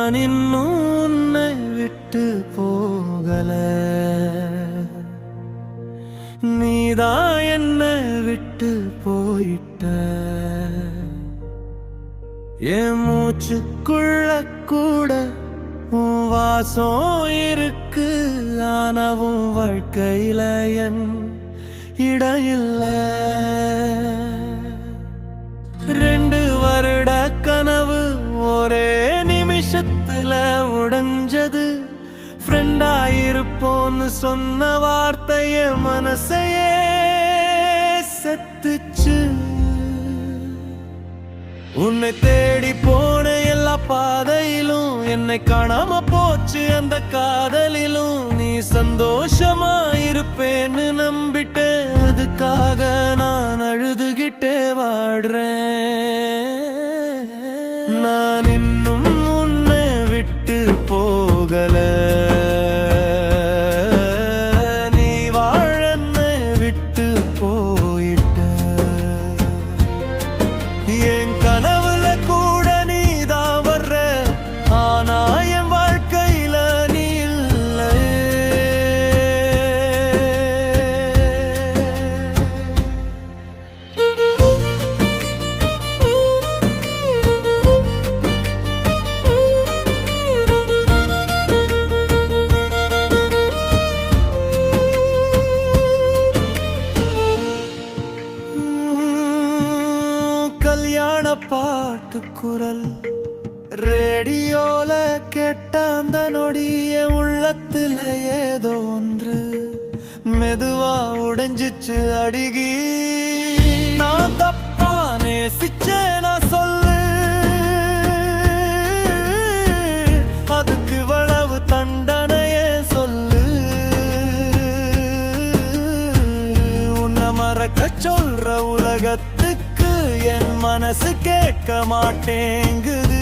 நான் இன்னும் உன்னை விட்டு போகல, நீதான் என்னை விட்டு போயிட்ட. என் மூச்சுக்குள்ள கூட உன் வாசம் இருக்கு, ஆனவும் வாழ்க்கையில என் இடம் இல்ல. 2 வருட கனவு ஒரே நிமிஷத்துல உடைஞ்சது. ஃப்ரெண்டாயிருப்போன்னு சொன்ன வார்த்தைய மனசையே செத்துச்சு. உன்னை தேடி போன எல்லா பாதையிலும் என்னை காணாம போச்சு. அந்த காதலிலும் நீ சந்தோஷமா இருப்பேன்னு நம்பிட்டேன். அதுக்காக நான் அழுதுகிட்டே வாடுறேன். நான் இன்னும் உன்னை விட்டு போகல, நீ வாழன்னை விட்டு போயிட்ட. என் கனவுல கூட நீதான் வர்ற, ஆனா என் வாழ்க்கையில நீ இல்லை. கல்யாண பாட்டு குரல் ரேடியோல கேட்ட அந்த நொடிய உள்ளத்துல ஏதோ ஒன்று மெதுவா உடைஞ்சிச்சு அடிகி. நான் தப்பா நேசிச்சேனா சொல்லு, அதுக்கு இவ்வளவு தண்டனையே சொல்லு. உன்னை மறக்க சொல்ற உலகத்துக்கு என் மனசு கேட்க மாட்டேங்குது.